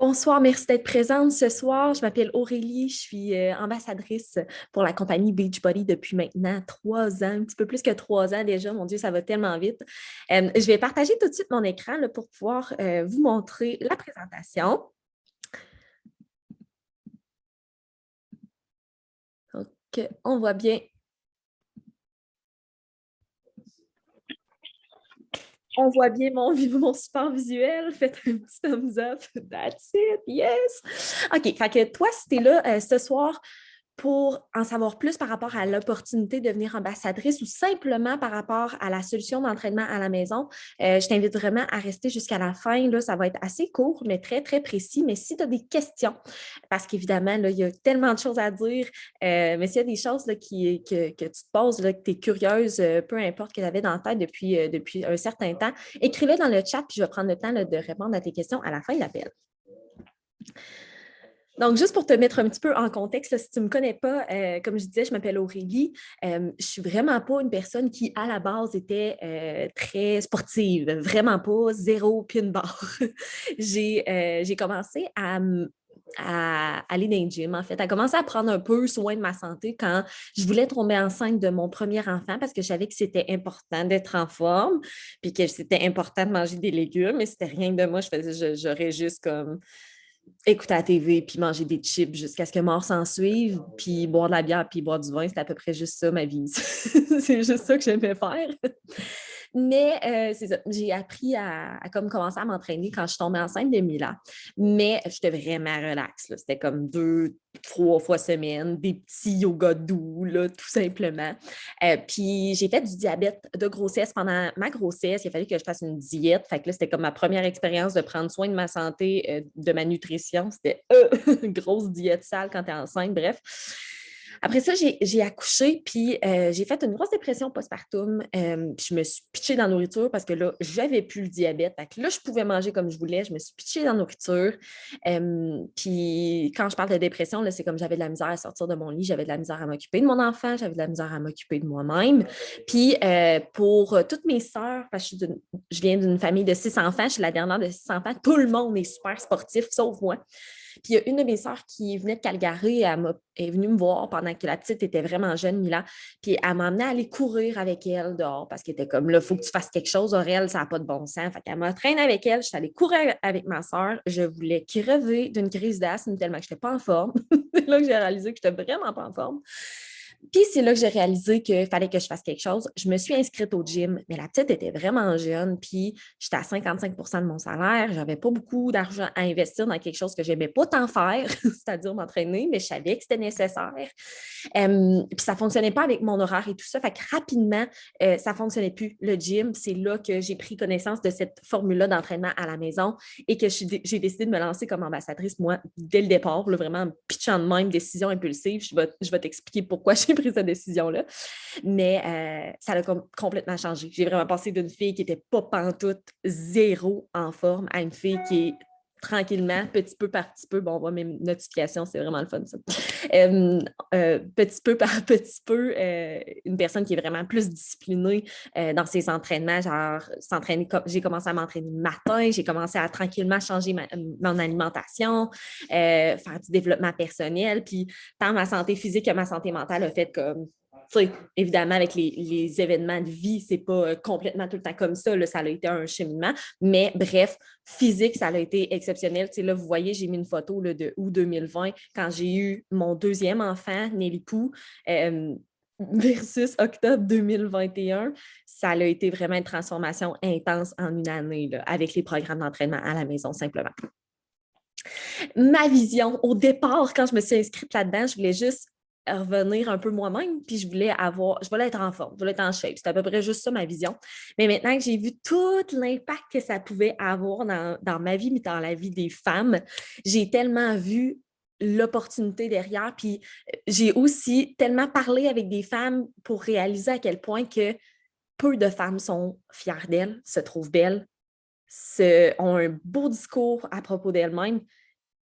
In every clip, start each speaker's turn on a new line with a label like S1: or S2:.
S1: Bonsoir, merci d'être présente ce soir. Je m'appelle Aurélie, je suis ambassadrice pour la compagnie Beachbody depuis maintenant 3 ans, un petit peu plus que 3 ans déjà. Mon Dieu, ça va tellement vite. Je vais partager tout de suite mon écran là, pour pouvoir vous montrer la présentation. Donc, on voit bien. On voit bien mon support visuel. Faites un petit thumbs up. That's it. Yes. OK. Fait que toi, si tu es là ce soir pour en savoir plus par rapport à l'opportunité de devenir ambassadrice ou simplement par rapport à la solution d'entraînement à la maison, je t'invite vraiment à rester jusqu'à la fin. Là, ça va être assez court, mais très, très précis. Mais si tu as des questions, parce qu'évidemment, là, il y a tellement de choses à dire, mais s'il y a des choses là, que tu te poses, là, que tu es curieuse, peu importe que tu avais dans la tête depuis un certain temps, écris-le dans le chat, puis je vais prendre le temps là, de répondre à tes questions à la fin de l'appel. Donc, juste pour te mettre un petit peu en contexte, là, si tu ne me connais pas, comme je disais, je m'appelle Aurélie. Je ne suis vraiment pas une personne qui, à la base, était très sportive. Vraiment pas, zéro pin barre. J'ai commencé à aller dans le gym, en fait, à commencer à prendre un peu soin de ma santé quand je voulais tomber enceinte de mon premier enfant parce que je savais que c'était important d'être en forme, puis que c'était important de manger des légumes, mais c'était rien de moi. J'aurais juste comme écouter la TV puis manger des chips jusqu'à ce que mort s'en suive, puis boire de la bière puis boire du vin, c'est à peu près juste ça ma vie. C'est juste ça que j'aimais faire. Mais c'est ça, j'ai appris à comme commencer à m'entraîner quand je suis tombée enceinte de Mila. Mais j'étais vraiment relax, là. C'était comme 2, 3 fois semaine, des petits yoga doux, là, tout simplement. Puis j'ai fait du diabète de grossesse pendant ma grossesse. Il a fallu que je fasse une diète. Fait que là, c'était comme ma première expérience de prendre soin de ma santé, de ma nutrition. C'était une grosse diète sale quand tu es enceinte, bref. Après ça, j'ai accouché, puis j'ai fait une grosse dépression postpartum. Puis je me suis pitchée dans la nourriture parce que là, j'avais plus le diabète. Fait que là, je pouvais manger comme je voulais. Je me suis pitchée dans la nourriture. Puis quand je parle de dépression, là, c'est comme j'avais de la misère à sortir de mon lit, j'avais de la misère à m'occuper de mon enfant, j'avais de la misère à m'occuper de moi-même. Puis pour toutes mes sœurs, parce que je viens d'une famille de 6 enfants, je suis la dernière de 6 enfants, tout le monde est super sportif, sauf moi. Puis il y a une de mes sœurs qui venait de Calgary, elle est venue me voir pendant que la petite était vraiment jeune, Mila. Puis elle m'a amenée à aller courir avec elle dehors parce qu'elle était comme là, il faut que tu fasses quelque chose, Aurel, ça n'a pas de bon sens. Fait qu'elle m'a traîné avec elle, je suis allée courir avec ma sœur. Je voulais crever d'une crise d'asthme tellement que je n'étais pas en forme. C'est là que j'ai réalisé que je n'étais vraiment pas en forme. Puis c'est là que j'ai réalisé qu'il fallait que je fasse quelque chose. Je me suis inscrite au gym, mais la petite était vraiment jeune, puis j'étais à 55 de mon salaire. Je n'avais pas beaucoup d'argent à investir dans quelque chose que je n'aimais pas tant faire, c'est-à-dire m'entraîner, mais je savais que c'était nécessaire. Puis ça ne fonctionnait pas avec mon horaire et tout ça. Fait que rapidement, ça ne fonctionnait plus. Le gym, c'est là que j'ai pris connaissance de cette formule-là d'entraînement à la maison et que j'ai décidé de me lancer comme ambassadrice, moi, dès le départ, là, vraiment en pitchant de même, décision impulsive. Je vais t'expliquer pourquoi j'ai pris cette décision-là. Mais ça a complètement changé. J'ai vraiment passé d'une fille qui n'était pas pantoute, zéro en forme, à une fille qui est tranquillement, petit peu par petit peu, bon, on voit mes notifications, c'est vraiment le fun, ça. Petit peu par petit peu, une personne qui est vraiment plus disciplinée dans ses entraînements, genre s'entraîner, j'ai commencé à m'entraîner le matin, j'ai commencé à tranquillement changer mon alimentation, faire du développement personnel, puis tant ma santé physique que ma santé mentale a fait comme évidemment, avec les événements de vie, c'est pas complètement tout le temps comme ça. Là, ça a été un cheminement. Mais bref, physique, ça a été exceptionnel. Là, vous voyez, j'ai mis une photo là, de août 2020 quand j'ai eu mon deuxième enfant, Nelly Pou. Versus octobre 2021, ça a été vraiment une transformation intense en une année là, avec les programmes d'entraînement à la maison, simplement. Ma vision, au départ, quand je me suis inscrite là-dedans, je voulais juste revenir un peu moi-même, puis je voulais être en forme, je voulais être en shape. C'était à peu près juste ça ma vision. Mais maintenant que j'ai vu tout l'impact que ça pouvait avoir dans ma vie, mais dans la vie des femmes, j'ai tellement vu l'opportunité derrière, puis j'ai aussi tellement parlé avec des femmes pour réaliser à quel point que peu de femmes sont fières d'elles, se trouvent belles, ont un beau discours à propos d'elles-mêmes.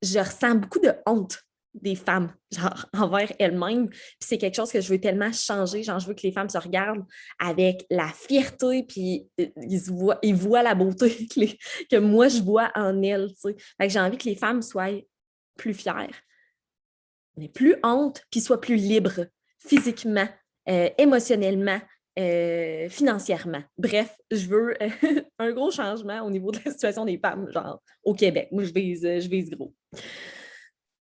S1: Je ressens beaucoup de honte des femmes, genre, envers elles-mêmes. Puis c'est quelque chose que je veux tellement changer. Genre, je veux que les femmes se regardent avec la fierté, puis ils voient la beauté que moi, je vois en elles, tu sais. Fait que j'ai envie que les femmes soient plus fières, n'aient plus honte, puis soient plus libres physiquement, émotionnellement, financièrement. Bref, je veux un gros changement au niveau de la situation des femmes, genre, au Québec. Moi, je vise gros.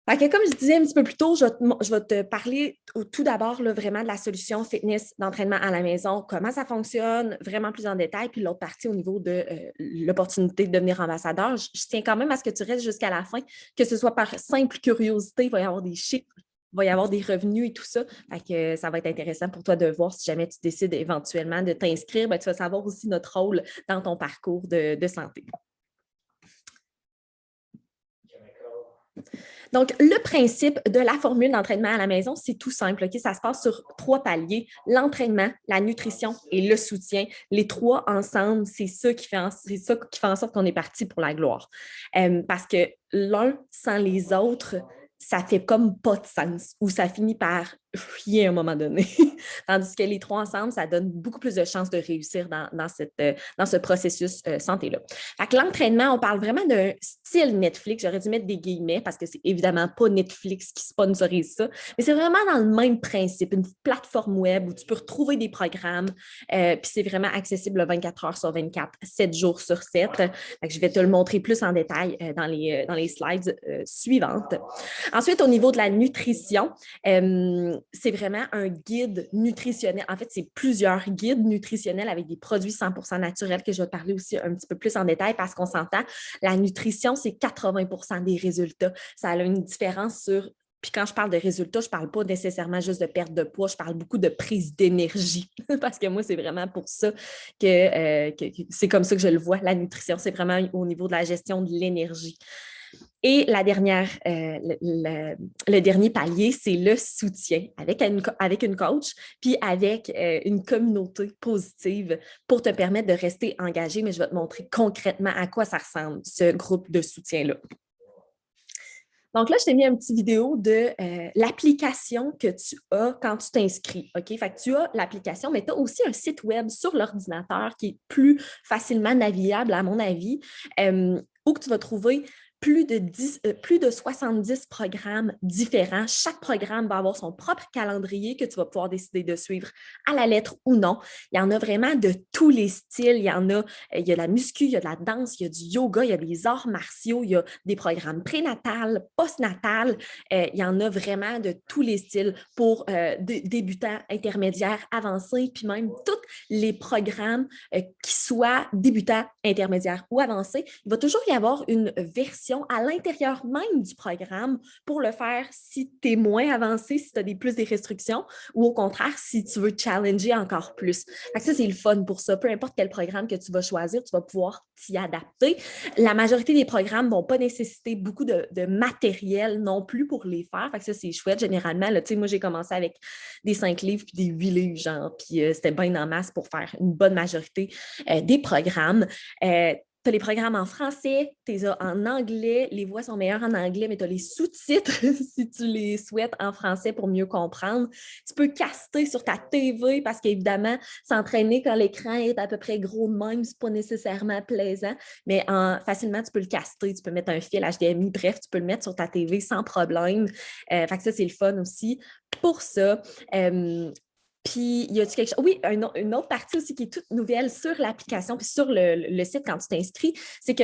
S1: Fait que comme je disais un petit peu plus tôt, je vais te parler tout d'abord là, vraiment de la solution fitness d'entraînement à la maison, comment ça fonctionne, vraiment plus en détail, puis l'autre partie au niveau de l'opportunité de devenir ambassadeur. Je tiens quand même à ce que tu restes jusqu'à la fin, que ce soit par simple curiosité, il va y avoir des chiffres, il va y avoir des revenus et tout ça. Fait que ça va être intéressant pour toi de voir si jamais tu décides éventuellement de t'inscrire, ben, tu vas savoir aussi notre rôle dans ton parcours de santé. Donc, le principe de la formule d'entraînement à la maison, c'est tout simple. Okay? Ça se passe sur 3 paliers, l'entraînement, la nutrition et le soutien. Les 3 ensemble, c'est ça qui fait en sorte qu'on est parti pour la gloire. Parce que l'un sans les autres, ça fait comme pas de sens ou ça finit par chier à un moment donné. Tandis que les 3 ensemble, ça donne beaucoup plus de chances de réussir dans ce processus santé-là. Fait que l'entraînement, on parle vraiment d'un style Netflix. J'aurais dû mettre des guillemets parce que c'est évidemment pas Netflix qui sponsorise ça, mais c'est vraiment dans le même principe, une plateforme web où tu peux retrouver des programmes, puis c'est vraiment accessible 24 heures sur 24, 7 jours sur 7. Fait que je vais te le montrer plus en détail dans les slides suivantes. Ensuite, au niveau de la nutrition, c'est vraiment un guide nutritionnel. En fait, c'est plusieurs guides nutritionnels avec des produits 100% naturels que je vais te parler aussi un petit peu plus en détail parce qu'on s'entend, la nutrition, c'est 80% des résultats. Ça a une différence sur... Puis quand je parle de résultats, je ne parle pas nécessairement juste de perte de poids, je parle beaucoup de prise d'énergie parce que moi, c'est vraiment pour ça que c'est comme ça que je le vois, la nutrition. C'est vraiment au niveau de la gestion de l'énergie. Et le dernier palier, c'est le soutien avec une coach, puis avec une communauté positive pour te permettre de rester engagé. Mais je vais te montrer concrètement à quoi ça ressemble, ce groupe de soutien-là. Donc là, je t'ai mis une petite vidéo de l'application que tu as quand tu t'inscris. OK? Fait que tu as l'application, mais tu as aussi un site web sur l'ordinateur qui est plus facilement navigable, à mon avis, où tu vas trouver plus de 70 programmes différents. Chaque programme va avoir son propre calendrier que tu vas pouvoir décider de suivre à la lettre ou non. Il y en a vraiment de tous les styles. Il y a de la muscu, il y a de la danse, il y a du yoga, il y a des arts martiaux, il y a des programmes prénatal, postnatal. Il y en a vraiment de tous les styles pour débutants, intermédiaires, avancés, puis même tous les programmes qui soient débutants, intermédiaires ou avancés. Il va toujours y avoir une version à l'intérieur même du programme pour le faire si tu es moins avancé, si tu as plus des restrictions ou au contraire, si tu veux challenger encore plus. Fait que ça, c'est le fun pour ça. Peu importe quel programme que tu vas choisir, tu vas pouvoir t'y adapter. La majorité des programmes ne vont pas nécessiter beaucoup de matériel non plus pour les faire. Fait que ça, c'est chouette. Généralement, là, moi, j'ai commencé avec des 5 livres puis des 8 livres, genre, puis c'était bien en masse pour faire une bonne majorité des programmes. Tu as les programmes en français, tu les as en anglais, les voix sont meilleures en anglais, mais tu as les sous-titres si tu les souhaites en français pour mieux comprendre. Tu peux caster sur ta TV parce qu'évidemment, s'entraîner quand l'écran est à peu près gros de même, ce n'est pas nécessairement plaisant, mais facilement, tu peux le caster, tu peux mettre un fil HDMI, bref, tu peux le mettre sur ta TV sans problème. Fait que ça, c'est le fun aussi. Pour ça, puis, y a-t-il quelque chose? Oui, une autre partie aussi qui est toute nouvelle sur l'application puis sur le site quand tu t'inscris, c'est que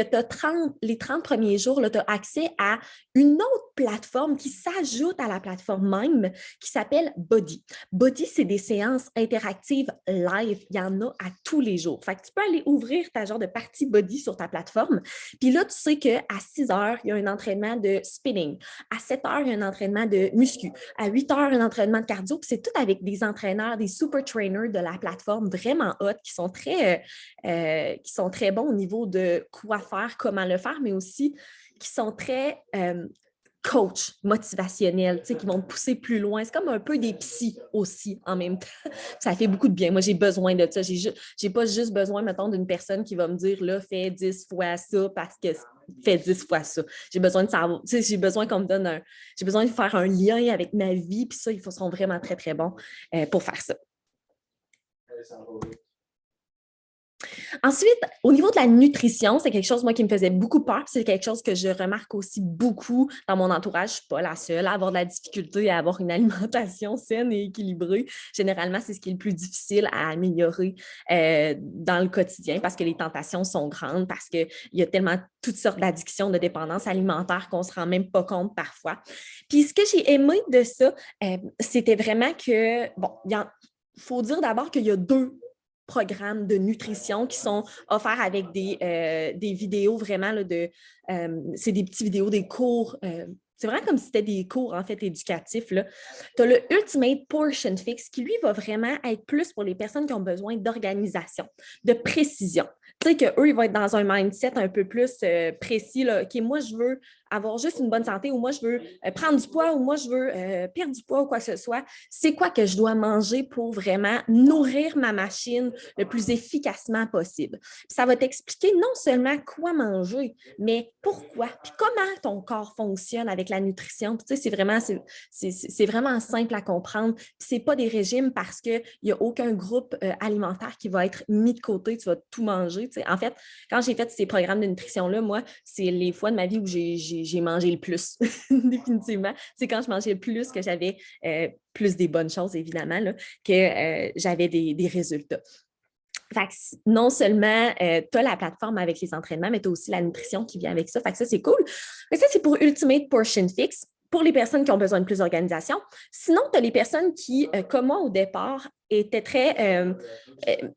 S1: les 30 premiers jours, tu as accès à une autre plateforme qui s'ajoute à la plateforme même qui s'appelle Body. Body, c'est des séances interactives live. Il y en a à tous les jours. Fait que tu peux aller ouvrir ta genre de partie Body sur ta plateforme. Puis là, tu sais qu'à 6 heures, il y a un entraînement de spinning. À 7 heures, il y a un entraînement de muscu. À 8 heures, un entraînement de cardio. Puis c'est tout avec des entraîneurs, des super trainers de la plateforme vraiment hot qui sont très bons au niveau de quoi faire, comment le faire, mais aussi qui sont très coachs motivationnels, tu sais, qui vont te pousser plus loin. C'est comme un peu des psys aussi en même temps. Ça fait beaucoup de bien. Moi, j'ai besoin de ça. J'ai pas juste besoin, mettons, d'une personne qui va me dire, là, fais 10 fois ça parce que fais 10 fois ça. J'ai besoin de savoir, tu sais, j'ai besoin qu'on me donne j'ai besoin de faire un lien avec ma vie, puis ça, ils sont vraiment très, très bons pour faire ça. Ensuite, au niveau de la nutrition, c'est quelque chose, moi, qui me faisait beaucoup peur. C'est quelque chose que je remarque aussi beaucoup dans mon entourage. Je ne suis pas la seule à avoir de la difficulté à avoir une alimentation saine et équilibrée. Généralement, c'est ce qui est le plus difficile à améliorer dans le quotidien parce que les tentations sont grandes, parce qu'il y a tellement toutes sortes d'addictions, de dépendances alimentaires qu'on ne se rend même pas compte parfois. Puis, ce que j'ai aimé de ça, c'était vraiment que, bon, il faut dire d'abord qu'il y a deux programmes de nutrition qui sont offerts avec des vidéos vraiment là, c'est des petites vidéos, des cours. C'est vraiment comme si c'était des cours en fait éducatifs. Tu as le Ultimate Portion Fix qui, lui, va vraiment être plus pour les personnes qui ont besoin d'organisation, de précision. Tu sais qu'eux, ils vont être dans un mindset un peu plus précis. Là. OK, moi, je veux avoir juste une bonne santé ou moi, je veux prendre du poids ou moi, je veux perdre du poids ou quoi que ce soit. C'est quoi que je dois manger pour vraiment nourrir ma machine le plus efficacement possible? Puis ça va t'expliquer non seulement quoi manger, mais pourquoi, puis comment ton corps fonctionne avec la nutrition. Puis, tu sais, c'est vraiment simple à comprendre. Puis c'est pas des régimes parce qu'il n'y a aucun groupe alimentaire qui va être mis de côté, tu vas tout manger. Tu sais. En fait, quand j'ai fait ces programmes de nutrition-là, moi, c'est les fois de ma vie où j'ai mangé le plus, définitivement. C'est quand je mangeais le plus que j'avais plus des bonnes choses, évidemment, là, que j'avais des résultats. Fait que non seulement tu as la plateforme avec les entraînements, mais tu as aussi la nutrition qui vient avec ça. Fait que ça, c'est cool. Mais ça, c'est pour Ultimate Portion Fix, pour les personnes qui ont besoin de plus d'organisation. Sinon, tu as les personnes qui, comme moi au départ,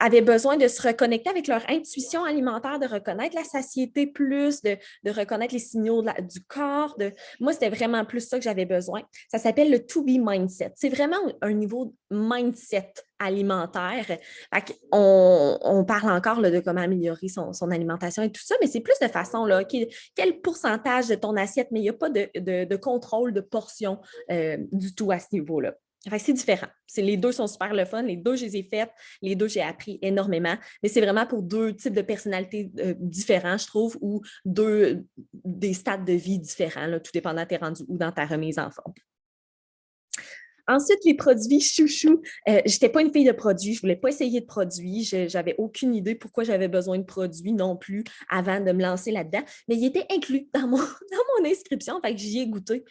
S1: avaient besoin de se reconnecter avec leur intuition alimentaire, de reconnaître la satiété plus, de reconnaître les signaux du corps. Moi, c'était vraiment plus ça que j'avais besoin. Ça s'appelle le To Be Mindset. C'est vraiment un niveau mindset alimentaire. On parle encore là, de comment améliorer son alimentation et tout ça, mais c'est plus de façon, là, quel pourcentage de ton assiette, mais il n'y a pas de contrôle de portion du tout à ce niveau-là. Enfin, c'est différent. Les deux sont super le fun. Les deux, je les ai faites. Les deux, j'ai appris énormément. Mais c'est vraiment pour deux types de personnalités différents, je trouve, ou des stades de vie différents, là, tout dépendant de t'es rendu ou dans ta remise en forme. Ensuite, les produits chouchou. Je n'étais pas une fille de produits. Je ne voulais pas essayer de produits. Je n'avais aucune idée pourquoi j'avais besoin de produits non plus avant de me lancer là-dedans. Mais ils étaient inclus dans mon inscription. Fait que j'y ai goûté.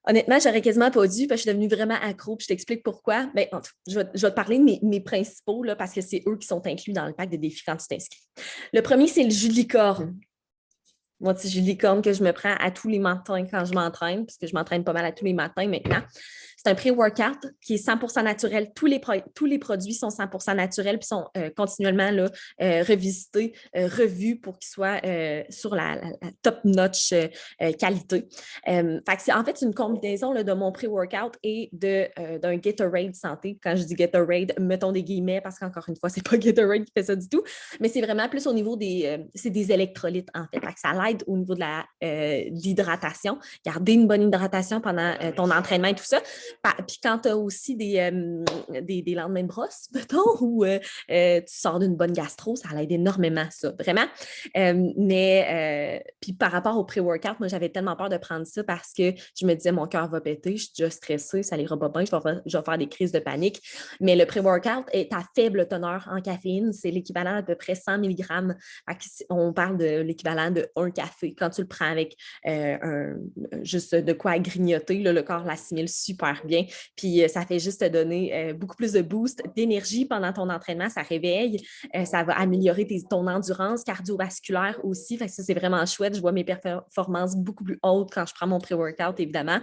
S1: Honnêtement, j'aurais quasiment pas dû parce que je suis devenue vraiment accro. Puis je t'explique pourquoi. Bien, je vais te parler de mes principaux là, parce que c'est eux qui sont inclus dans le pack de défis quand tu t'inscris. Le premier, c'est le jus de licorne. Moi, c'est jus de licorne que je me prends à tous les matins quand je m'entraîne, parce que je m'entraîne pas mal à tous les matins maintenant. C'est un pré-workout qui est 100% naturel. Tous les produits sont 100% naturels et sont continuellement là, revisités, revus pour qu'ils soient sur la top-notch qualité. En fait, c'est une combinaison là, de mon pré-workout et d'un Gatorade santé. Quand je dis Gatorade, mettons des guillemets parce qu'encore une fois, c'est pas Gatorade qui fait ça du tout, mais c'est vraiment plus au niveau c'est des électrolytes en fait. Ça l'aide au niveau de l'hydratation, garder une bonne hydratation pendant ton entraînement et tout ça. Puis quand tu as aussi des lendemains de brosse, mettons, ou tu sors d'une bonne gastro, ça l'aide énormément, ça, vraiment. Puis par rapport au pré-workout, moi, j'avais tellement peur de prendre ça parce que je me disais, mon cœur va péter, je suis déjà stressée, ça n'ira pas bien, je vais faire des crises de panique. Mais le pré-workout est à faible teneur en caféine, c'est l'équivalent à peu près 100 mg. On parle de l'équivalent de un café. Quand tu le prends avec juste de quoi grignoter, là, le corps l'assimile super bien. Puis ça fait juste te donner beaucoup plus de boost, d'énergie pendant ton entraînement. Ça réveille, ça va améliorer ton endurance cardiovasculaire aussi. Fait que ça, c'est vraiment chouette. Je vois mes performances beaucoup plus hautes quand je prends mon pré-workout, évidemment.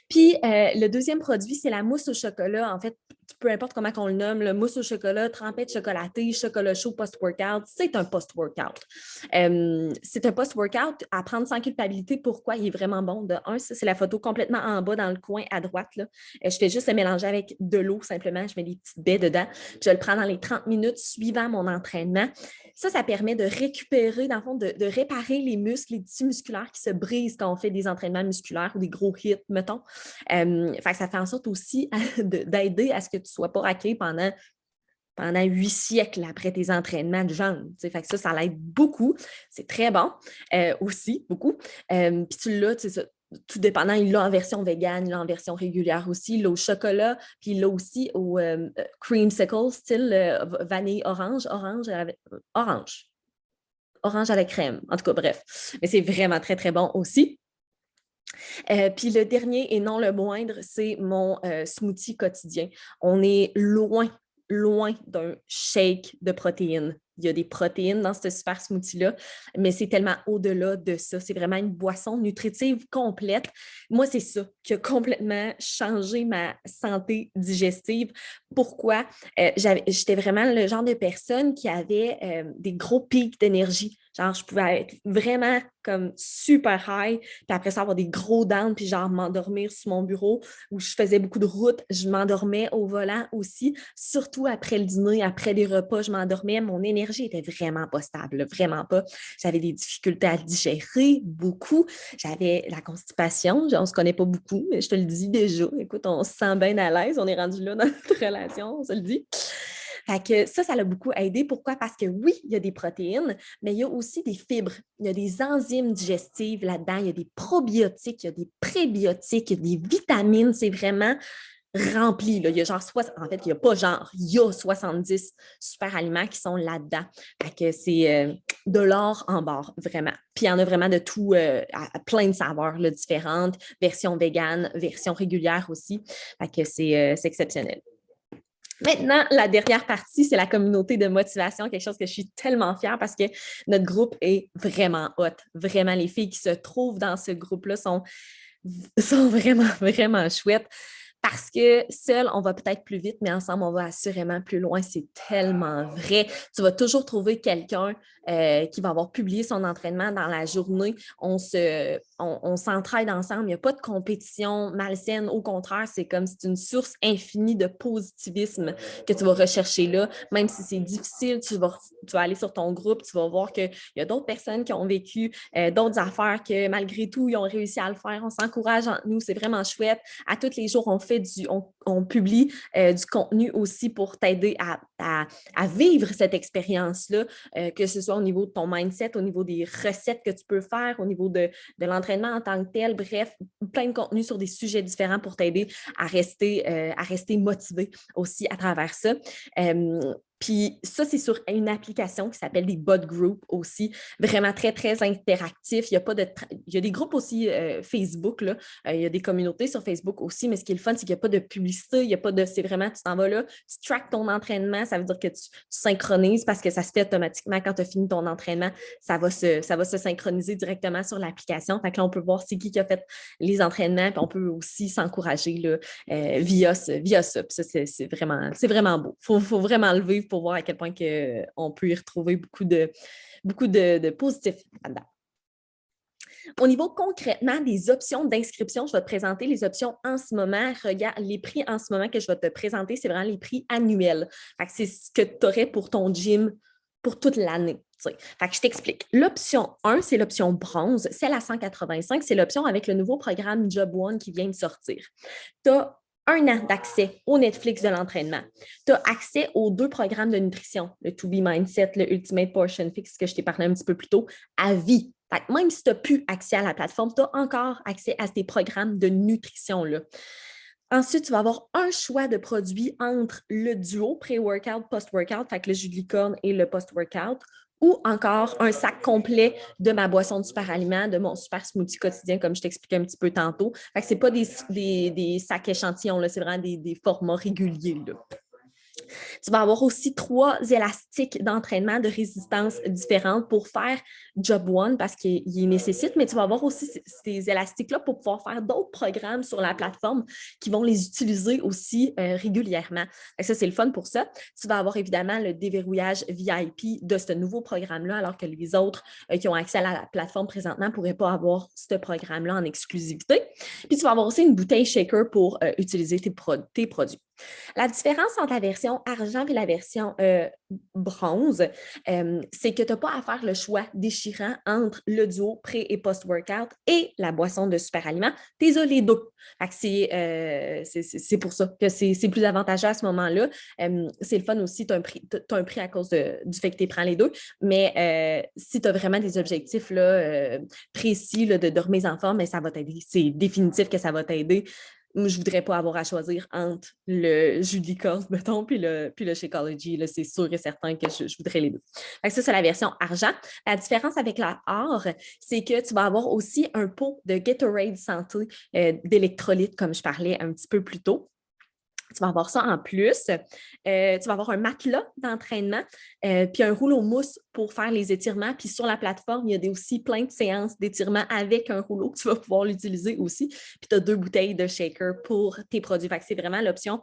S1: Puis, le deuxième produit, c'est la mousse au chocolat. En fait, peu importe comment on le nomme, le mousse au chocolat, trempette chocolatée, chocolat chaud post-workout, c'est un post-workout. C'est un post-workout à prendre sans culpabilité. Pourquoi il est vraiment bon? De un, ça, c'est la photo complètement en bas dans le coin à droite. Là. Je fais juste le mélanger avec de l'eau simplement. Je mets des petites baies dedans. Puis je le prends dans les 30 minutes suivant mon entraînement. Ça permet de récupérer, dans le fond, de réparer les muscles, les tissus musculaires qui se brisent quand on fait des entraînements musculaires ou des gros hits, mettons. Fait que ça fait en sorte aussi d'aider à ce que tu ne sois pas raqué pendant 8 siècles après tes entraînements de jambes. Fait que ça l'aide beaucoup. C'est très bon aussi, beaucoup. Puis tu l'as, tout dépendant, il l'a en version végane, il l'a en version régulière aussi, il l'a au chocolat, puis il l'a aussi au creamsicle, style vanille orange à la crème. En tout cas, bref. Mais c'est vraiment très, très bon aussi. Puis le dernier et non le moindre, c'est mon smoothie quotidien. On est loin d'un shake de protéines. Il y a des protéines dans ce super smoothie-là, mais c'est tellement au-delà de ça. C'est vraiment une boisson nutritive complète. Moi, c'est ça qui a complètement changé ma santé digestive. Pourquoi? J'étais vraiment le genre de personne qui avait des gros pics d'énergie. Genre, je pouvais être vraiment comme super high, puis après ça, avoir des gros downs, puis genre m'endormir sur mon bureau où je faisais beaucoup de routes. Je m'endormais au volant aussi, surtout après le dîner, après les repas, je m'endormais. Mon énergie était vraiment pas stable, vraiment pas. J'avais des difficultés à digérer, beaucoup. J'avais la constipation, on se connaît pas beaucoup, mais je te le dis déjà. Écoute, on se sent bien à l'aise, on est rendu là dans notre relation, on se le dit. Fait que ça l'a beaucoup aidé. Pourquoi? Parce que oui, il y a des protéines, mais il y a aussi des fibres. Il y a des enzymes digestives là-dedans, il y a des probiotiques, il y a des prébiotiques, il y a des vitamines. C'est vraiment rempli. Là. Il y a genre en fait, il n'y a pas genre, il y a 70 super aliments qui sont là-dedans. Fait que c'est de l'or en barre, vraiment. Puis il y en a vraiment de tout, à plein de saveurs là, différentes, version végane, version régulière aussi. Fait que c'est exceptionnel. Maintenant, la dernière partie, c'est la communauté de motivation, quelque chose que je suis tellement fière parce que notre groupe est vraiment hot. Vraiment, les filles qui se trouvent dans ce groupe-là sont vraiment, vraiment chouettes. Parce que seul, on va peut-être plus vite, mais ensemble, on va assurément plus loin. C'est tellement vrai. Tu vas toujours trouver quelqu'un qui va avoir publié son entraînement dans la journée. On s'entraide ensemble. Il n'y a pas de compétition malsaine. Au contraire, c'est comme c'est une source infinie de positivisme que tu vas rechercher là. Même si c'est difficile, tu vas aller sur ton groupe, tu vas voir qu'il y a d'autres personnes qui ont vécu d'autres affaires que malgré tout, ils ont réussi à le faire. On s'encourage entre nous. C'est vraiment chouette. À tous les jours, on publie du contenu aussi pour t'aider à vivre cette expérience-là, que ce soit au niveau de ton mindset, au niveau des recettes que tu peux faire, au niveau de l'entraînement en tant que tel. Bref, plein de contenu sur des sujets différents pour t'aider à rester motivé aussi à travers ça. Puis ça, c'est sur une application qui s'appelle des bot groups aussi, vraiment très, très interactif. Il y a des groupes aussi Facebook, là. Il y a des communautés sur Facebook aussi, mais ce qui est le fun, c'est qu'il n'y a pas de publicité, il n'y a pas de... C'est vraiment, tu t'en vas là, tu trackes ton entraînement, ça veut dire que tu synchronises parce que ça se fait automatiquement quand tu as fini ton entraînement, ça va se synchroniser directement sur l'application. Fait que là, on peut voir c'est qui a fait les entraînements, puis on peut aussi s'encourager là, via ça. Puis ça, c'est vraiment beau. Il faut vraiment le vivre pour voir à quel point on peut y retrouver beaucoup de positifs là-dedans. Au niveau concrètement des options d'inscription, je vais te présenter les options en ce moment. Regarde, les prix en ce moment que je vais te présenter, c'est vraiment les prix annuels. C'est ce que tu aurais pour ton gym pour toute l'année. Fait que je t'explique. L'option 1, c'est l'option bronze, celle à 185, c'est l'option avec le nouveau programme Job One qui vient de sortir. Tu as 1 an d'accès au Netflix de l'entraînement. Tu as accès aux 2 programmes de nutrition, le To Be Mindset, le Ultimate Portion Fix, que je t'ai parlé un petit peu plus tôt, à vie. Fait que même si tu n'as plus accès à la plateforme, tu as encore accès à ces programmes de nutrition-là. Ensuite, tu vas avoir un choix de produits entre le duo pré-workout, post-workout, fait que le jus de licorne et le post-workout, ou encore un sac complet de ma boisson de super aliment, de mon super smoothie quotidien, comme je t'expliquais un petit peu tantôt. Fait que ce n'est pas des sacs échantillons, c'est vraiment des formats réguliers. Là. Tu vas avoir aussi 3 élastiques d'entraînement de résistance différentes pour faire Job One parce qu'il nécessite, mais tu vas avoir aussi ces élastiques-là pour pouvoir faire d'autres programmes sur la plateforme qui vont les utiliser aussi régulièrement. Ça, c'est le fun pour ça. Tu vas avoir évidemment le déverrouillage VIP de ce nouveau programme-là, alors que les autres qui ont accès à la plateforme présentement ne pourraient pas avoir ce programme-là en exclusivité. Puis tu vas avoir aussi une bouteille shaker pour utiliser tes produits. La différence entre la version argent et la version bronze, c'est que tu n'as pas à faire le choix déchirant entre le duo pré- et post-workout et la boisson de super aliment. Tu as les deux. C'est pour ça que c'est plus avantageux à ce moment-là. C'est le fun aussi, tu as un prix à cause du fait que tu prends les deux. Mais si tu as vraiment des objectifs là, précis là, de remise en forme, mais ça va t'aider. C'est définitif que ça va t'aider. Je ne voudrais pas avoir à choisir entre le jus de licorne, mettons, puis le Shakeology. C'est sûr et certain que je voudrais les deux. Ça, c'est la version argent. La différence avec la or, c'est que tu vas avoir aussi un pot de Gatorade Santé d'électrolytes, comme je parlais un petit peu plus tôt. Tu vas avoir ça en plus. Tu vas avoir un matelas d'entraînement, puis un rouleau mousse pour faire les étirements. Puis sur la plateforme, il y a aussi plein de séances d'étirements avec un rouleau que tu vas pouvoir l'utiliser aussi. Puis tu as 2 bouteilles de shaker pour tes produits. C'est vraiment l'option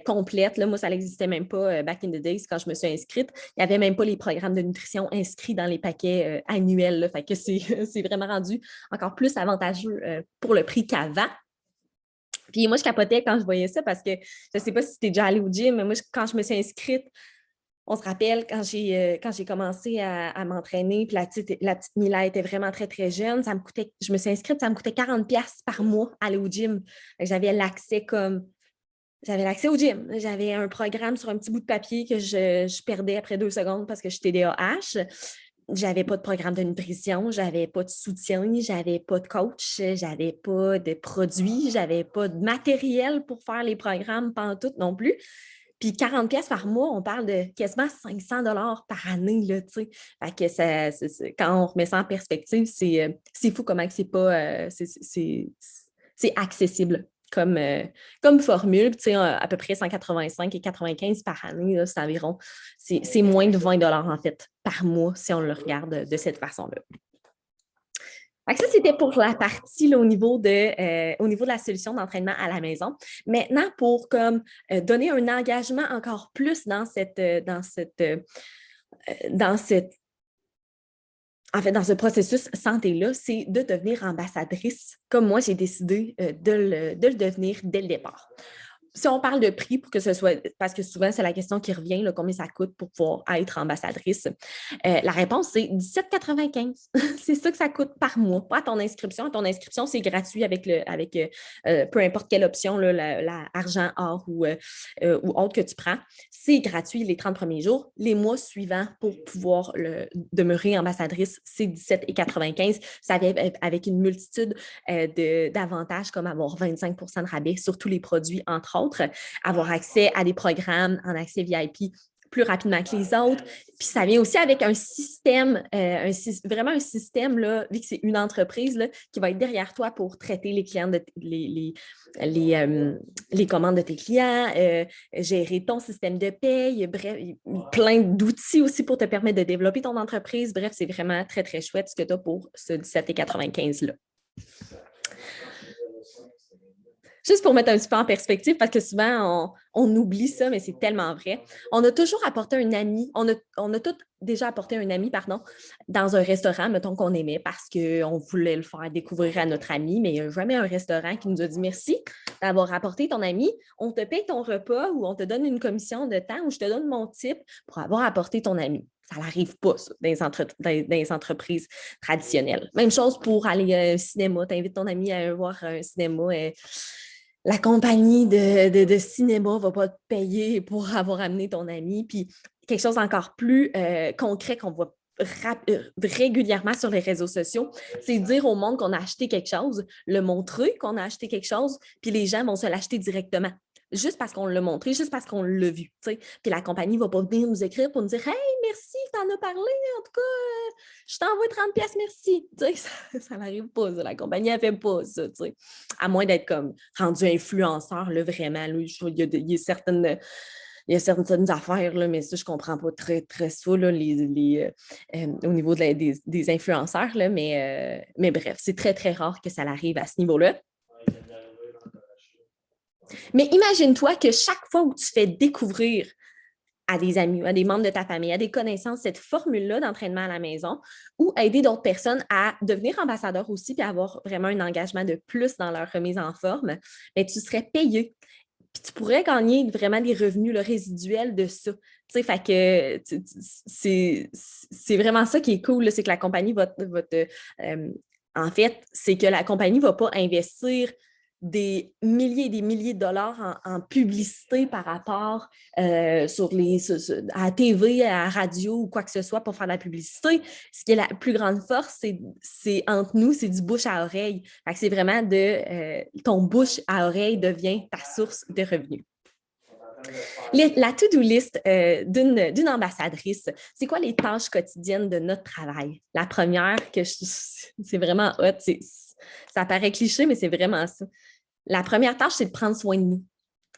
S1: complète. Là, moi, ça n'existait même pas back in the days quand je me suis inscrite. Il n'y avait même pas les programmes de nutrition inscrits dans les paquets annuels. Là. Fait que c'est vraiment rendu encore plus avantageux pour le prix qu'avant. Puis moi, je capotais quand je voyais ça parce que je ne sais pas si tu es déjà allé au gym, mais moi, quand je me suis inscrite, on se rappelle quand j'ai commencé à m'entraîner, puis la petite Mila était vraiment très, très jeune, je me suis inscrite, ça me coûtait 40$ par mois aller au gym. J'avais l'accès au gym. J'avais un programme sur un petit bout de papier que je perdais après 2 secondes parce que je suis TDAH. J'avais pas de programme de nutrition, j'avais pas de soutien, j'avais pas de coach, j'avais pas de produits, j'avais pas de matériel pour faire les programmes pantoute non plus. Puis 40$ par mois, on parle de quasiment 500$ par année, là, tu sais. Fait que quand on remet ça en perspective, c'est fou comment c'est pas... c'est accessible comme formule. Tu sais, à peu près 185 et 95 par année, là, c'est moins de 20$ en fait par mois si on le regarde de cette façon-là. Ça, c'était pour la partie là, au niveau de la solution d'entraînement à la maison. Maintenant, pour donner un engagement encore plus dans dans ce processus santé-là, c'est de devenir ambassadrice, comme moi, j'ai décidé de le devenir dès le départ. Si on parle de prix pour que ce soit, parce que souvent, c'est la question qui revient, là, combien ça coûte pour pouvoir être ambassadrice, la réponse, c'est 17,95. C'est ça que ça coûte par mois, pas à ton inscription. Ton inscription, c'est gratuit avec peu importe quelle option, là, argent, or ou autre que tu prends. C'est gratuit les 30 premiers jours. Les mois suivants, pour pouvoir demeurer ambassadrice, c'est 17,95. Ça vient avec une multitude d'avantages comme avoir 25% de rabais sur tous les produits, entre autres, avoir accès à des programmes en accès VIP plus rapidement que les autres. Puis ça vient aussi avec un système, vraiment un système, là, vu que c'est une entreprise là, qui va être derrière toi pour traiter les clients, les commandes de tes clients, gérer ton système de paye, bref, plein d'outils aussi pour te permettre de développer ton entreprise. Bref, c'est vraiment très, très chouette ce que tu as pour ce 17,95$-là. Juste pour mettre un petit peu en perspective, parce que souvent, on oublie ça, mais c'est tellement vrai. On a toujours apporté un ami, on a tous déjà apporté un ami, pardon, dans un restaurant, mettons qu'on aimait, parce qu'on voulait le faire découvrir à notre ami, mais il n'y a jamais un restaurant qui nous a dit merci d'avoir apporté ton ami, on te paye ton repas ou on te donne une commission de temps ou je te donne mon type pour avoir apporté ton ami. Ça n'arrive pas, ça, dans les entreprises traditionnelles. Même chose pour aller au cinéma. Tu invites ton ami à voir un cinéma. La compagnie de cinéma ne va pas te payer pour avoir amené ton ami. Puis quelque chose d'encore plus concret qu'on voit régulièrement sur les réseaux sociaux, c'est dire au monde qu'on a acheté quelque chose, le montrer qu'on a acheté quelque chose, puis les gens vont se l'acheter directement. Juste parce qu'on l'a montré, juste parce qu'on l'a vu. T'sais. Puis la compagnie ne va pas venir nous écrire pour nous dire « Hey, merci, t'en as parlé, en tout cas, je t'envoie 30$, merci. » Ça n'arrive pas, ça. La compagnie ne fait pas ça. T'sais. À moins d'être comme rendu influenceur, là, vraiment. Là, il y a certaines il y a certaines affaires, là, mais ça, je ne comprends pas très, très ça, là, au niveau des influenceurs, là, mais bref, c'est très, très rare que ça arrive à ce niveau-là. Mais imagine-toi que chaque fois où tu fais découvrir à des amis, à des membres de ta famille, à des connaissances, cette formule-là d'entraînement à la maison ou aider d'autres personnes à devenir ambassadeurs aussi puis avoir vraiment un engagement de plus dans leur remise en forme, bien, tu serais payé. Puis tu pourrais gagner vraiment des revenus résiduels de ça. Tu sais, fait que c'est vraiment ça qui est cool, c'est que la compagnie en fait, c'est que la compagnie ne va pas investir des milliers et des milliers de dollars en publicité par rapport à la TV, à la radio ou quoi que ce soit pour faire de la publicité. Ce qui est la plus grande force, c'est entre nous, c'est du bouche à oreille. Fait que c'est vraiment ton bouche à oreille devient ta source de revenus. La to-do list d'une ambassadrice, c'est quoi les tâches quotidiennes de notre travail? La première, c'est vraiment hot, ça paraît cliché, mais c'est vraiment ça. La première tâche, c'est de prendre soin de nous.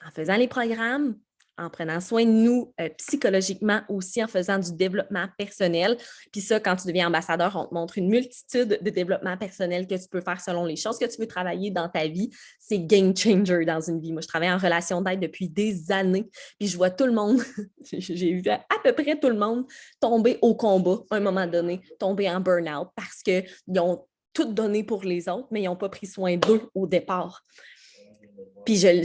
S1: En faisant les programmes, en prenant soin de nous psychologiquement aussi, en faisant du développement personnel. Puis ça, quand tu deviens ambassadeur, on te montre une multitude de développement personnel que tu peux faire selon les choses que tu veux travailler dans ta vie. C'est game changer dans une vie. Moi, je travaille en relation d'aide depuis des années, puis je vois tout le monde, j'ai vu à peu près tout le monde tomber au combat à un moment donné, tomber en burn-out parce qu'ils ont tout donné pour les autres, mais ils n'ont pas pris soin d'eux au départ. Puis je le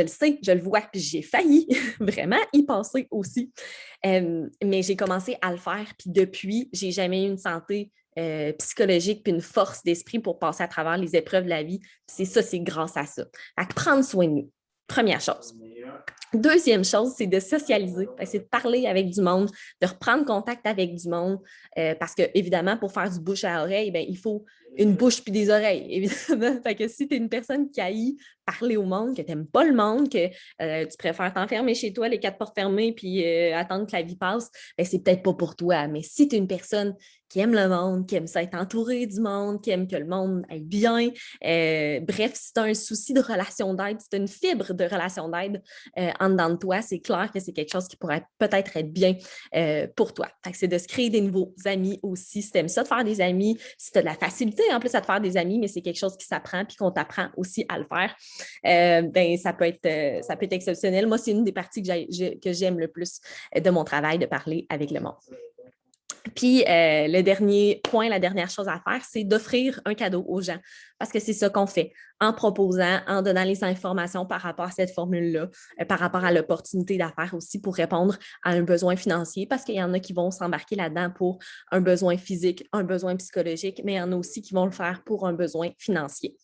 S1: sais, je le vois, puis j'ai failli vraiment y passer aussi. Mais j'ai commencé à le faire, puis depuis, j'ai jamais eu une santé psychologique puis une force d'esprit pour passer à travers les épreuves de la vie. C'est ça, c'est grâce à ça. Fait que prendre soin de nous, première chose. Deuxième chose, c'est de socialiser, c'est de parler avec du monde, de reprendre contact avec du monde, parce que évidemment, pour faire du bouche à oreille, bien, il faut une bouche puis des oreilles, évidemment. Fait que si tu es une personne qui haït parler au monde, que tu n'aimes pas le monde, que tu préfères t'enfermer chez toi, les quatre portes fermées, puis attendre que la vie passe, bien, c'est peut-être pas pour toi. Mais si tu es une personne qui aime le monde, qui aime ça être entourée du monde, qui aime que le monde aille bien, bref, si tu as un souci de relation d'aide, si tu as une fibre de relation d'aide en dedans de toi, c'est clair que c'est quelque chose qui pourrait peut-être être bien pour toi. Fait que c'est de se créer des nouveaux amis aussi. Si tu aimes ça de faire des amis, si tu as de la facilité en plus à te faire des amis, mais c'est quelque chose qui s'apprend puis qu'on t'apprend aussi à le faire, ben, ça peut être exceptionnel. Moi, c'est une des parties que j'aime le plus de mon travail, de parler avec le monde. Puis, le dernier point, la dernière chose à faire, c'est d'offrir un cadeau aux gens parce que c'est ça qu'on fait en proposant, en donnant les informations par rapport à cette formule-là, par rapport à l'opportunité d'affaires aussi pour répondre à un besoin financier parce qu'il y en a qui vont s'embarquer là-dedans pour un besoin physique, un besoin psychologique, mais il y en a aussi qui vont le faire pour un besoin financier.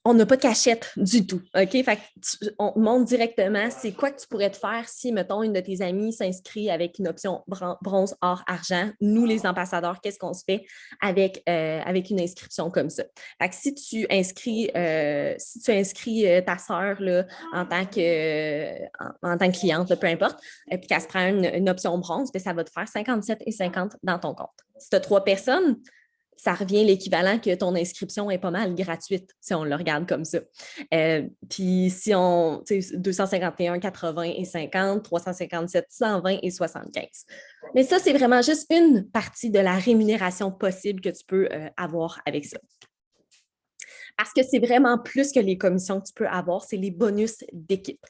S1: On n'a pas de cachette du tout, OK? Fait que on montre directement c'est quoi que tu pourrais te faire si, mettons, une de tes amies s'inscrit avec une option bronze, or, argent. Nous, les ambassadeurs, qu'est-ce qu'on se fait avec une inscription comme ça? Fait que si tu inscris ta sœur là, en tant que cliente, là, peu importe, puis qu'elle se prend une option bronze, puis ça va te faire 57,50 dans ton compte. Si tu as 3 personnes, ça revient l'équivalent que ton inscription est pas mal gratuite, si on le regarde comme ça. Puis si on, 251, 80 et 50, 357, 120 et 75. Mais ça, c'est vraiment juste une partie de la rémunération possible que tu peux avoir avec ça. Parce que c'est vraiment plus que les commissions que tu peux avoir, c'est les bonus d'équipe.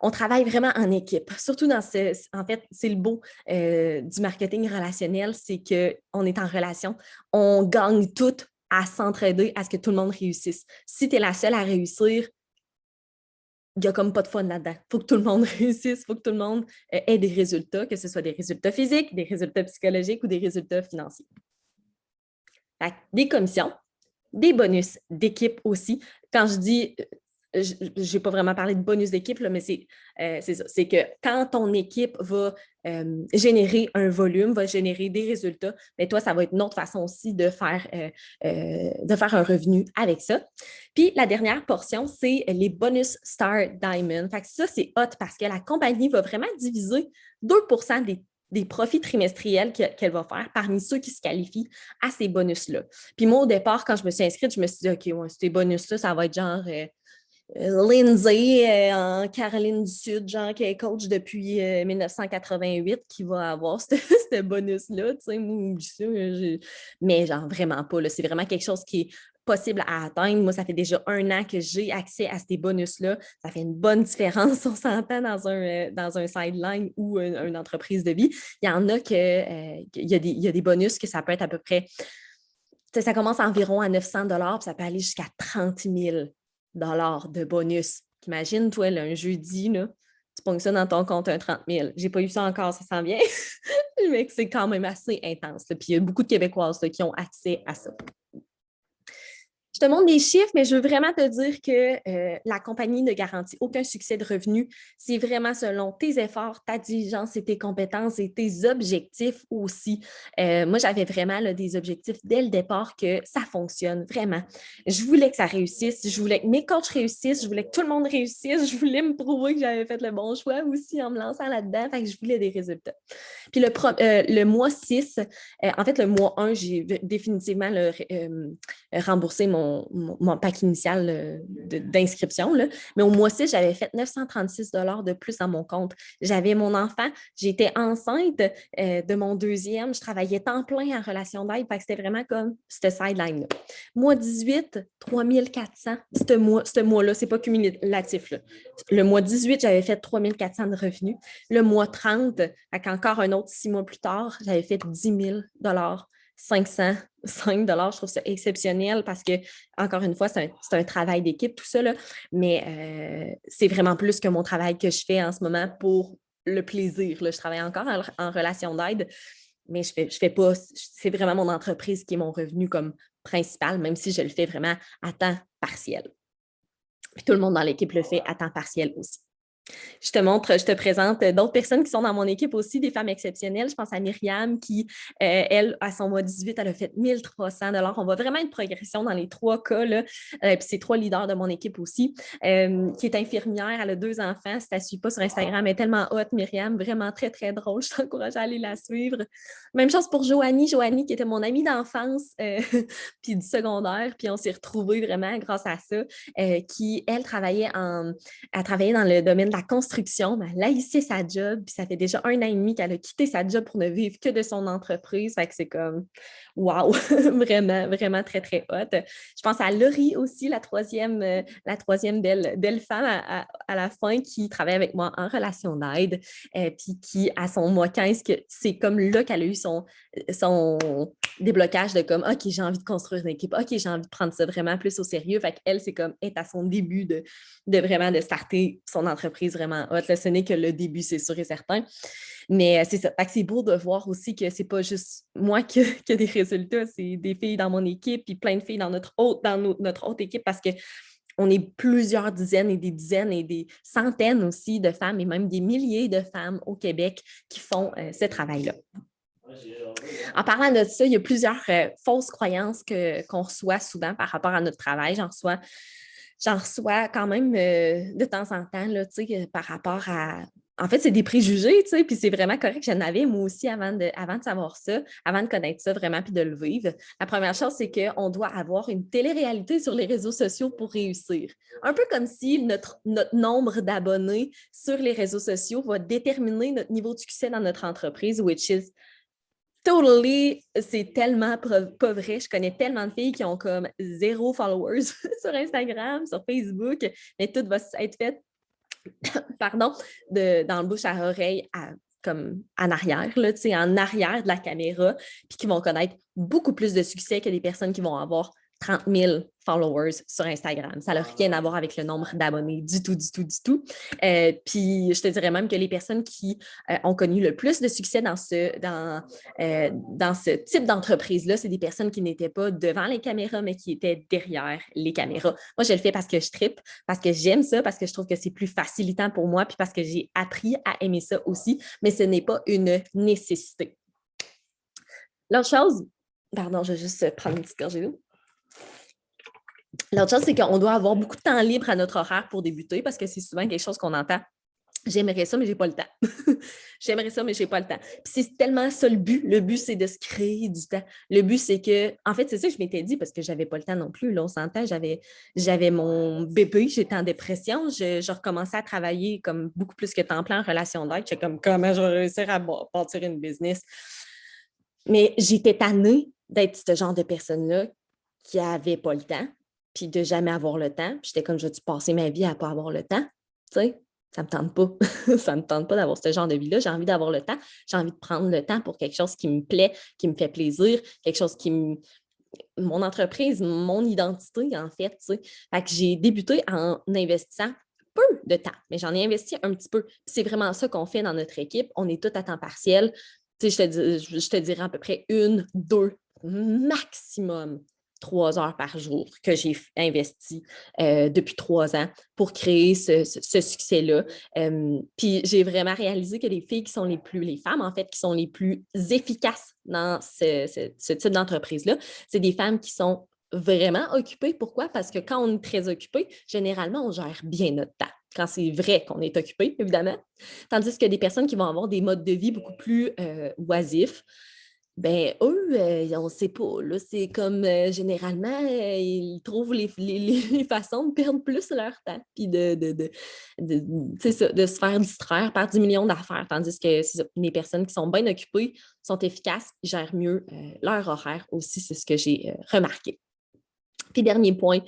S1: On travaille vraiment en équipe. Surtout en fait, c'est le beau du marketing relationnel, c'est qu'on est en relation. On gagne toutes à s'entraider à ce que tout le monde réussisse. Si tu es la seule à réussir, il n'y a comme pas de fun là-dedans. Il faut que tout le monde réussisse, il faut que tout le monde ait des résultats, que ce soit des résultats physiques, des résultats psychologiques ou des résultats financiers. Fait, des commissions, des bonus d'équipe aussi. Quand je dis je n'ai pas vraiment parlé de bonus d'équipe, là, mais c'est ça. C'est que quand ton équipe va générer un volume, va générer des résultats, bien, toi, ça va être une autre façon aussi de faire un revenu avec ça. Puis, la dernière portion, c'est les bonus Star Diamond. Fait que ça, c'est hot parce que la compagnie va vraiment diviser 2% des profits trimestriels qu'elle va faire parmi ceux qui se qualifient à ces bonus-là. Puis moi, au départ, quand je me suis inscrite, je me suis dit, OK, ouais, ces bonus-là, ça va être genre Lindsay en Caroline du Sud, genre qui est coach depuis 1988, qui va avoir ce bonus-là. Tu sais, moi, ça, mais genre vraiment pas. Là. C'est vraiment quelque chose qui est possible à atteindre. Moi, ça fait déjà 1 an que j'ai accès à ces bonus-là. Ça fait une bonne différence, on s'entend, dans un sideline ou une entreprise de vie. Il y en a il y a des bonus que ça peut être à peu près. Ça commence environ à 900 $ puis ça peut aller jusqu'à 30 000 $ de bonus. Imagine, toi, là, un jeudi, là, tu pognes ça dans ton compte, un 30 000. J'ai pas eu ça encore, ça s'en vient. Mais c'est quand même assez intense. Là. Puis il y a beaucoup de Québécoises là, qui ont accès à ça. Je te montre des chiffres, mais je veux vraiment te dire que la compagnie ne garantit aucun succès de revenu. C'est vraiment selon tes efforts, ta diligence et tes compétences et tes objectifs aussi. Moi, j'avais vraiment là, des objectifs dès le départ que ça fonctionne, vraiment. Je voulais que ça réussisse, je voulais que mes coachs réussissent, je voulais que tout le monde réussisse, je voulais me prouver que j'avais fait le bon choix aussi en me lançant là-dedans, fait que je voulais des résultats. Puis le mois 6, en fait, le mois 1, j'ai définitivement remboursé mon pack initial d'inscription. Mais au mois 6, j'avais fait 936 $ de plus dans mon compte. J'avais mon enfant, j'étais enceinte de mon deuxième, je travaillais temps plein en relation d'aide, fait que c'était vraiment comme cette sideline-là. Mois 18, 3400, ce mois-là, c'est pas cumulatif. Là. Le mois 18, j'avais fait 3400 de revenus. Le mois 30, encore un autre 6 mois plus tard, j'avais fait 10 000 $, 505 $. Je trouve ça exceptionnel parce que, encore une fois, c'est un travail d'équipe, tout ça, là, mais c'est vraiment plus que mon travail que je fais en ce moment pour le plaisir. Là. Je travaille encore en relation d'aide, mais je fais pas, c'est vraiment mon entreprise qui est mon revenu comme principal, même si je le fais vraiment à temps partiel. Puis tout le monde dans l'équipe le fait à temps partiel aussi. Je te présente d'autres personnes qui sont dans mon équipe aussi, des femmes exceptionnelles. Je pense à Myriam qui, elle, à son mois 18, elle a fait 1300 $. On voit vraiment une progression dans les 3 cas. Là. Puis c'est 3 leaders de mon équipe aussi, qui est infirmière, elle a 2 enfants. Si tu ne la suis pas sur Instagram, elle est tellement hot, Myriam, vraiment très, très drôle. Je t'encourage à aller la suivre. Même chose pour Joanie, qui était mon amie d'enfance, puis du secondaire. Puis on s'est retrouvés vraiment grâce à ça, qui, elle, travaillait dans le domaine de la construction, mais elle a laissé sa job, puis ça fait déjà 1 an et demi qu'elle a quitté sa job pour ne vivre que de son entreprise. Fait que c'est comme, wow, vraiment, vraiment très, très hot. Je pense à Laurie aussi, la troisième belle femme à la fin qui travaille avec moi en relation d'aide, puis qui, à son mois 15, c'est comme là qu'elle a eu son déblocage de comme, OK, j'ai envie de construire une équipe, OK, j'ai envie de prendre ça vraiment plus au sérieux. Fait qu'elle, c'est comme, est à son début de vraiment de starter son entreprise vraiment hot. Là, ce n'est que le début, c'est sûr et certain. Mais c'est ça. Fait que c'est beau de voir aussi que c'est pas juste moi qui a des résultats, c'est des filles dans mon équipe puis plein de filles dans notre autre équipe parce que on est plusieurs dizaines et des centaines aussi de femmes et même des milliers de femmes au Québec qui font ce travail-là. En parlant de ça, il y a plusieurs fausses croyances qu'on reçoit souvent par rapport à notre travail. J'en reçois quand même de temps en temps, là, par rapport à... En fait, c'est des préjugés, puis c'est vraiment correct. J'en avais, moi aussi, avant de savoir ça, avant de connaître ça vraiment, puis de le vivre. La première chose, c'est qu'on doit avoir une télé-réalité sur les réseaux sociaux pour réussir. Un peu comme si notre nombre d'abonnés sur les réseaux sociaux va déterminer notre niveau de succès dans notre entreprise, which is totally, c'est tellement pas vrai. Je connais tellement de filles qui ont comme 0 followers sur Instagram, sur Facebook, mais tout va être fait, pardon, dans le bouche à oreille, comme en arrière, là, en arrière de la caméra, puis qui vont connaître beaucoup plus de succès que des personnes qui vont avoir 30 000 followers sur Instagram. Ça n'a rien à voir avec le nombre d'abonnés du tout, du tout, du tout. Puis je te dirais même que les personnes qui ont connu le plus de succès dans ce type d'entreprise-là, c'est des personnes qui n'étaient pas devant les caméras, mais qui étaient derrière les caméras. Moi, je le fais parce que je trippe, parce que j'aime ça, parce que je trouve que c'est plus facilitant pour moi, puis parce que j'ai appris à aimer ça aussi, mais ce n'est pas une nécessité. L'autre chose, pardon, je vais juste prendre une petite gorgée d'eau. L'autre chose, c'est qu'on doit avoir beaucoup de temps libre à notre horaire pour débuter parce que c'est souvent quelque chose qu'on entend J'aimerais ça, mais j'ai pas le temps. J'aimerais ça, mais j'ai pas le temps. Puis c'est tellement ça le but. Le but, c'est de se créer du temps. Le but, c'est que, en fait, c'est ça que je m'étais dit parce que j'avais pas le temps non plus. Là, on s'entend, j'avais mon bébé, j'étais en dépression. Je recommençais à travailler comme beaucoup plus que temps plein en relation d'aide. J'étais comme, comment je vais réussir à bâtir une business? Mais j'étais tannée d'être ce genre de personne-là qui n'avait pas le temps, puis de jamais avoir le temps. Puis j'étais comme, je vais passer ma vie à ne pas avoir le temps? Tu sais, ça ne me tente pas. Ça ne me tente pas d'avoir ce genre de vie-là. J'ai envie d'avoir le temps. J'ai envie de prendre le temps pour quelque chose qui me plaît, qui me fait plaisir, quelque chose qui me... Mon entreprise, mon identité, en fait, tu sais. Fait que j'ai débuté en investissant peu de temps, mais j'en ai investi un petit peu. Puis c'est vraiment ça qu'on fait dans notre équipe. On est tous à temps partiel. Tu sais, je te dirais à peu près 1, 2, maximum 3 heures par jour que j'ai investi depuis 3 ans pour créer ce succès-là. Puis j'ai vraiment réalisé que les filles qui sont les femmes en fait, qui sont les plus efficaces dans ce type d'entreprise-là, c'est des femmes qui sont vraiment occupées. Pourquoi? Parce que quand on est très occupé, généralement, on gère bien notre temps. Quand c'est vrai qu'on est occupé, évidemment. Tandis que des personnes qui vont avoir des modes de vie beaucoup plus oisifs, ben eux, on ne sait pas. Là, c'est comme généralement, ils trouvent les façons de perdre plus leur temps, puis de se faire distraire par 10 millions d'affaires. Tandis que les personnes qui sont bien occupées sont efficaces, ils gèrent mieux leur horaire aussi, c'est ce que j'ai remarqué. Puis dernier point,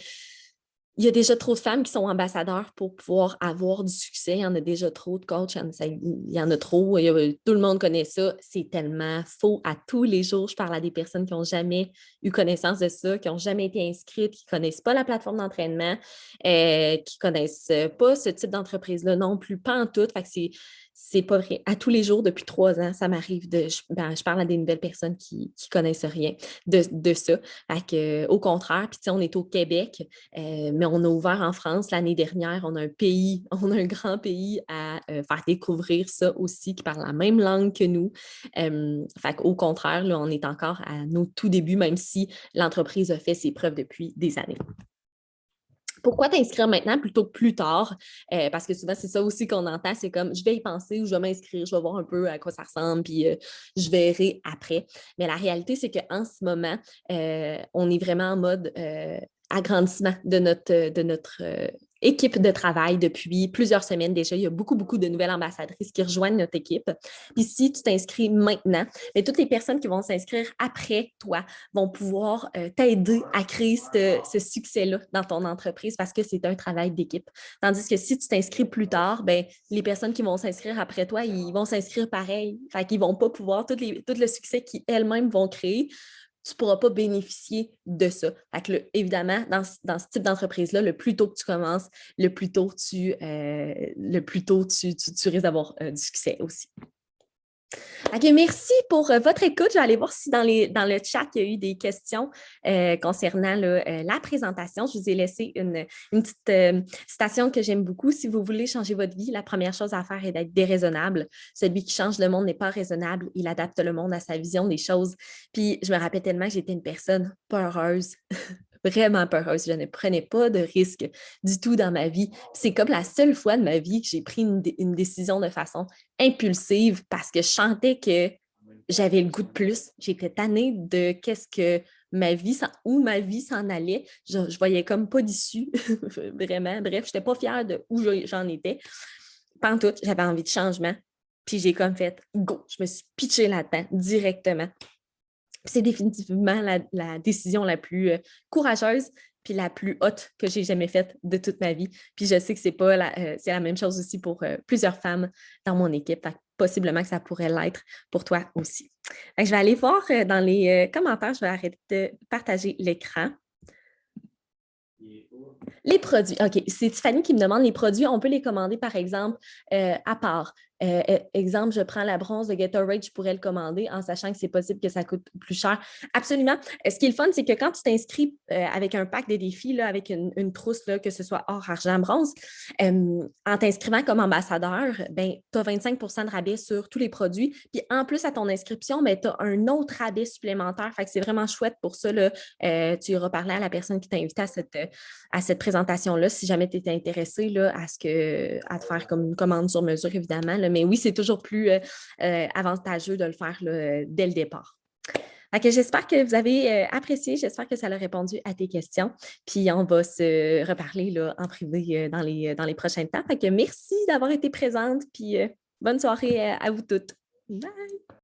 S1: il y a déjà trop de femmes qui sont ambassadeurs pour pouvoir avoir du succès. Il y en a déjà trop de coachs, il y en a trop. Tout le monde connaît ça. C'est tellement faux. À tous les jours, je parle à des personnes qui n'ont jamais eu connaissance de ça, qui n'ont jamais été inscrites, qui ne connaissent pas la plateforme d'entraînement, qui ne connaissent pas ce type d'entreprise-là non plus, pas en tout. Fait que c'est pas vrai. À tous les jours, depuis 3 ans, ça m'arrive je parle à des nouvelles personnes qui ne connaissent rien de ça. Fait que, au contraire, puis on est au Québec, mais on a ouvert en France l'année dernière. On a un grand pays à faire découvrir ça aussi, qui parle la même langue que nous. Fait qu'au contraire, là, on est encore à nos tout débuts, même si l'entreprise a fait ses preuves depuis des années. Pourquoi t'inscrire maintenant plutôt que plus tard? Parce que souvent, c'est ça aussi qu'on entend, c'est comme je vais y penser ou je vais m'inscrire, je vais voir un peu à quoi ça ressemble, puis je verrai après. Mais la réalité, c'est qu'en ce moment, on est vraiment en mode agrandissement de notre équipe de travail depuis plusieurs semaines déjà. Il y a beaucoup, beaucoup de nouvelles ambassadrices qui rejoignent notre équipe. Puis si tu t'inscris maintenant, mais toutes les personnes qui vont s'inscrire après toi vont pouvoir t'aider à créer ce succès-là dans ton entreprise parce que c'est un travail d'équipe. Tandis que si tu t'inscris plus tard, ben, les personnes qui vont s'inscrire après toi, ils vont s'inscrire pareil. Fait qu'ils ne vont pas pouvoir, tout le succès qu'ils elles-mêmes vont créer, tu ne pourras pas bénéficier de ça. Fait que évidemment, dans ce type d'entreprise-là, le plus tôt que tu commences, le plus tôt tu risques d'avoir du succès aussi. Okay, merci pour votre écoute. Je vais aller voir si dans le chat, il y a eu des questions concernant la présentation. Je vous ai laissé une petite citation que j'aime beaucoup. Si vous voulez changer votre vie, la première chose à faire est d'être déraisonnable. Celui qui change le monde n'est pas raisonnable. Il adapte le monde à sa vision des choses. Puis, je me rappelle tellement que j'étais une personne peureuse. Vraiment peureuse. Je ne prenais pas de risques du tout dans ma vie. C'est comme la seule fois de ma vie que j'ai pris une décision de façon impulsive parce que je sentais que j'avais le goût de plus. J'étais tannée de où ma vie s'en allait. Je voyais comme pas d'issue, vraiment. Bref, je n'étais pas fière de où j'en étais. Pantoute, j'avais envie de changement. Puis j'ai comme fait, go, je me suis pitchée là-dedans directement. C'est définitivement la décision la plus courageuse puis la plus haute que j'ai jamais faite de toute ma vie. Puis je sais que c'est la même chose aussi pour plusieurs femmes dans mon équipe. Fait que possiblement que ça pourrait l'être pour toi aussi. Fait que je vais aller voir dans les commentaires. Je vais arrêter de partager l'écran. Les produits. OK, c'est Tiffany qui me demande les produits. On peut les commander, par exemple, à part. Exemple, je prends la bronze de Gatorade, je pourrais le commander en sachant que c'est possible que ça coûte plus cher. Absolument. Ce qui est le fun, c'est que quand tu t'inscris avec un pack de défis, là, avec une trousse, là, que ce soit or, argent, bronze, en t'inscrivant comme ambassadeur, ben, tu as 25 % de rabais sur tous les produits. Puis en plus, à ton inscription, ben, tu as un autre rabais supplémentaire. Fait que c'est vraiment chouette pour ça. Là, tu iras parler à la personne qui t'a invité à cette présentation-là, si jamais tu étais intéressé là, à te faire comme une commande sur mesure, évidemment. Là. Mais oui, c'est toujours plus avantageux de le faire là, dès le départ. Fait que j'espère que vous avez apprécié, j'espère que ça a répondu à tes questions. Puis on va se reparler là, en privé dans les prochains temps. Fait que merci d'avoir été présente, puis bonne soirée à vous toutes. Bye!